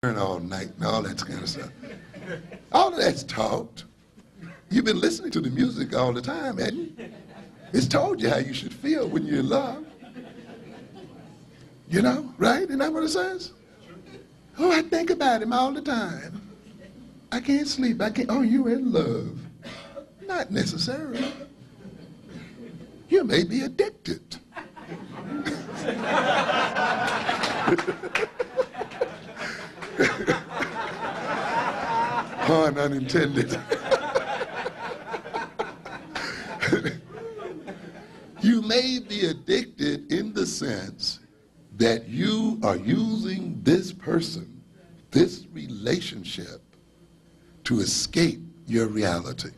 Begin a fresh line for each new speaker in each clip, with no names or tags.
all night and all that kind of stuff. All of that's taught. You've been listening to the music all the time, haven't you? It's told you how you should feel when you're in love. You know, right? Isn't that what it says? Oh, I think about him all the time. I can't sleep. Oh, you're in love. Not necessarily. You may be addicted. Pun unintended. You may be addicted in the sense that you are using this person, this relationship, to escape your reality,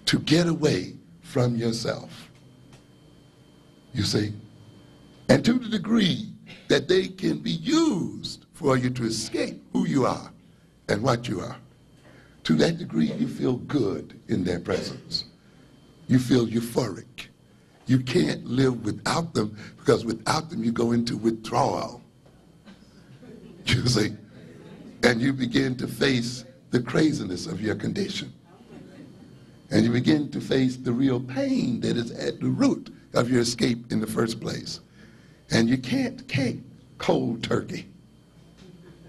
to get away from yourself. You see? And to the degree that they can be used for you to escape who you are and what you are, to that degree you feel good in their presence. You feel euphoric. You can't live without them, because without them you go into withdrawal. You see? And you begin to face the craziness of your condition. And you begin to face the real pain that is at the root of your escape in the first place. And you can't cold turkey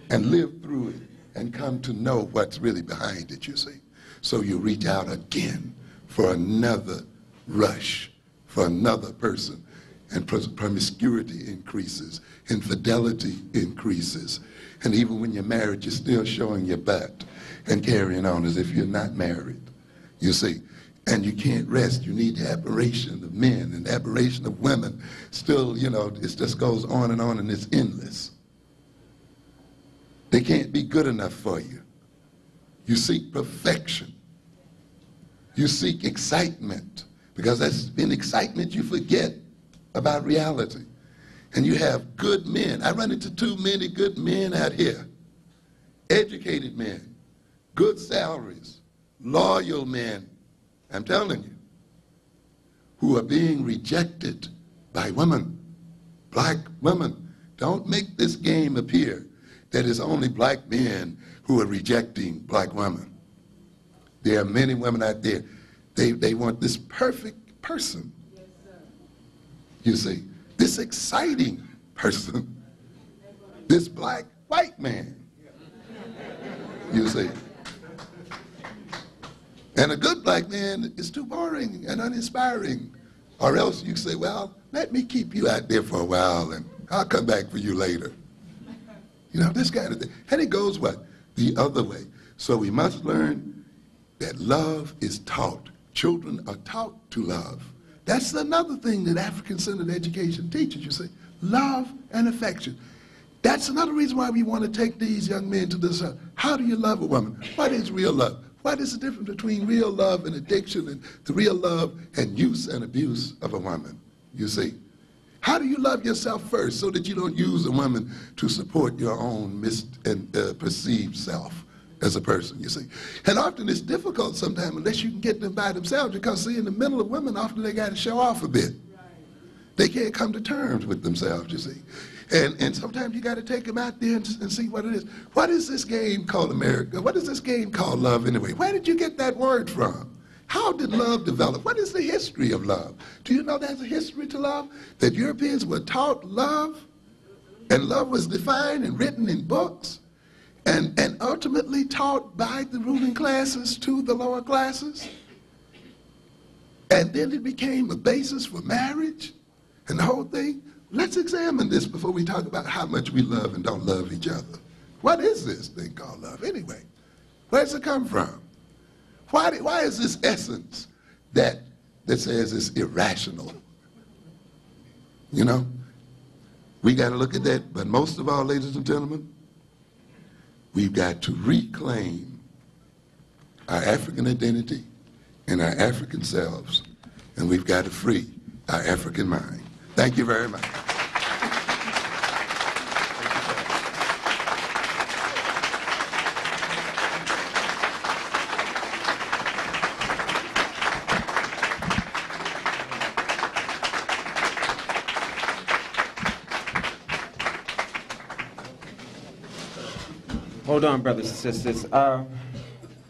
and live through it and come to know what's really behind it, you see. So you reach out again for another rush, for another person, and promiscuity increases, infidelity increases, and even when you're married, you're still showing your butt and carrying on as if you're not married, you see. And you can't rest. You need the admiration of men and the admiration of women. Still, you know, it just goes on and it's endless. They can't be good enough for you. You seek perfection. You seek excitement, because that's in excitement you forget about reality. And you have good men. I run into too many good men out here. Educated men, good salaries, loyal men, I'm telling you, who are being rejected by women, black women. Don't make this game appear that it's only black men who are rejecting black women. There are many women out there, they want this perfect person. Yes, sir. You see, this exciting person, this black white man, you see. And a good black man is too boring and uninspiring. Or else you say, well, let me keep you out there for a while and I'll come back for you later. You know, this kind of thing. And it goes what? The other way. So we must learn that love is taught. Children are taught to love. That's another thing that African-centered education teaches, you see. Love and affection. That's another reason why we want to take these young men to this. How do you love a woman? What is real love? What is the difference between real love and addiction, and the real love and use and abuse of a woman, you see? How do you love yourself first so that you don't use a woman to support your own perceived self as a person, you see? And often it's difficult sometimes unless you can get them by themselves, because see, in the middle of women, often they got to show off a bit. They can't come to terms with themselves, you see. And sometimes you got to take them out there and see what it is. What is this game called America? What is this game called love anyway? Where did you get that word from? How did love develop? What is the history of love? Do you know there's a history to love? That Europeans were taught love, and love was defined and written in books, and ultimately taught by the ruling classes to the lower classes. And then it became a basis for marriage and the whole thing. Let's examine this before we talk about how much we love and don't love each other. What is this thing called love anyway? Where does it come from? Why is this essence that says it's irrational? You know, we got to look at that, but most of all, ladies and gentlemen, we've got to reclaim our African identity and our African selves, and we've got to free our African mind. Thank you very much.
Hold on, brothers and sisters. I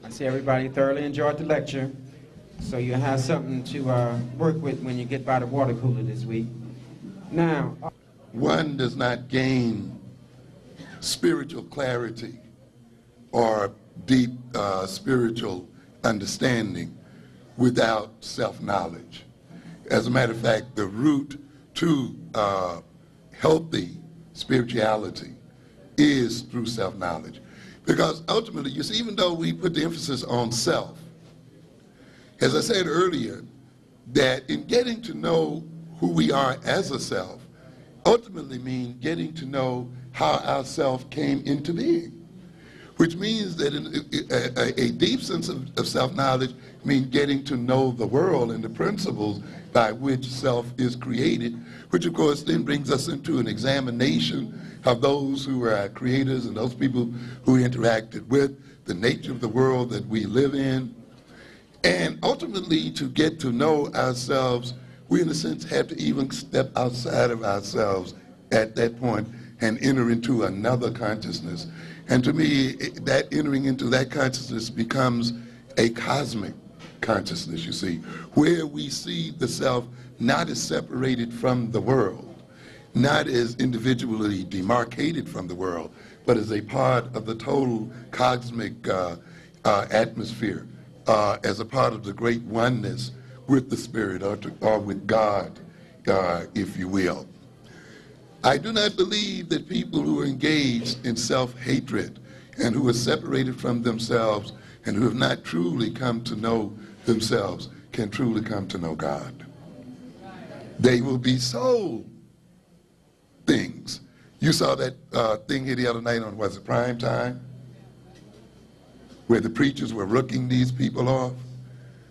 see everybody thoroughly enjoyed the lecture, so you have something to work with when you get by the water cooler this week. Now,
one does not gain spiritual clarity or deep spiritual understanding without self-knowledge. As a matter of fact, the root to healthy spirituality is through self-knowledge. Because ultimately, you see, even though we put the emphasis on self, as I said earlier, that in getting to know who we are as a self, ultimately means getting to know how our self came into being. Which means that a deep sense of self-knowledge means getting to know the world and the principles by which self is created, which of course then brings us into an examination of those who are our creators and those people who interacted with, the nature of the world that we live in. And ultimately, to get to know ourselves, we in a sense have to even step outside of ourselves at that point and enter into another consciousness. And to me, that entering into that consciousness becomes a cosmic consciousness, you see, where we see the self not as separated from the world, not as individually demarcated from the world, but as a part of the total cosmic atmosphere, as a part of the great oneness with the Spirit or with God, if you will. I do not believe that people who are engaged in self-hatred and who are separated from themselves and who have not truly come to know themselves can truly come to know God. They will be sold things. You saw that thing here the other night on, was it prime time? Where the preachers were rooking these people off.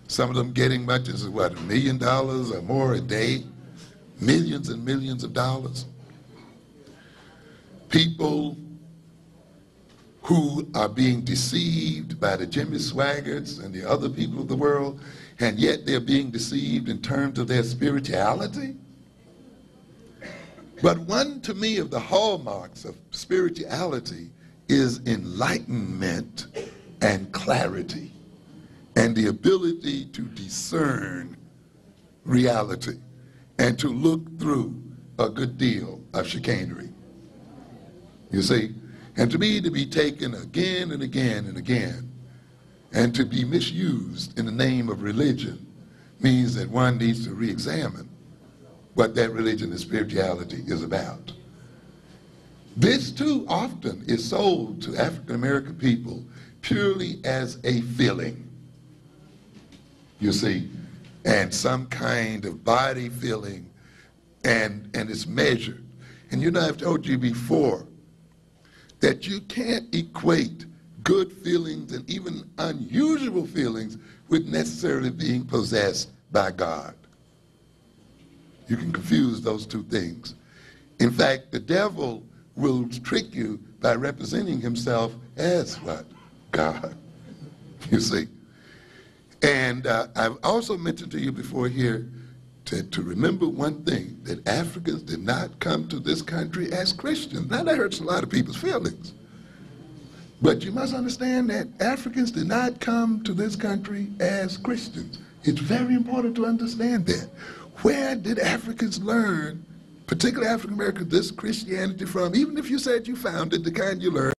Some of them getting much as, what, $1 million or more a day? Millions and millions of dollars. People who are being deceived by the Jimmy Swaggarts and the other people of the world, and yet they're being deceived in terms of their spirituality. But one, to me, of the hallmarks of spirituality is enlightenment and clarity and the ability to discern reality and to look through a good deal of chicanery. You see? And to me, to be taken again and again and again and to be misused in the name of religion means that one needs to re-examine what that religion and spirituality is about. This too often is sold to African American people purely as a feeling, you see, and some kind of body feeling, and it's measured. And you know, I've told you before that you can't equate good feelings and even unusual feelings with necessarily being possessed by God. You can confuse those two things. In fact, the devil will trick you by representing himself as what? God. You see. And I've also mentioned to you before here to remember one thing, that Africans did not come to this country as Christians. Now that hurts a lot of people's feelings. But you must understand that Africans did not come to this country as Christians. It's very important to understand that. Where did Africans learn, particularly African Americans, this Christianity from? Even if you said you found it, the kind you learned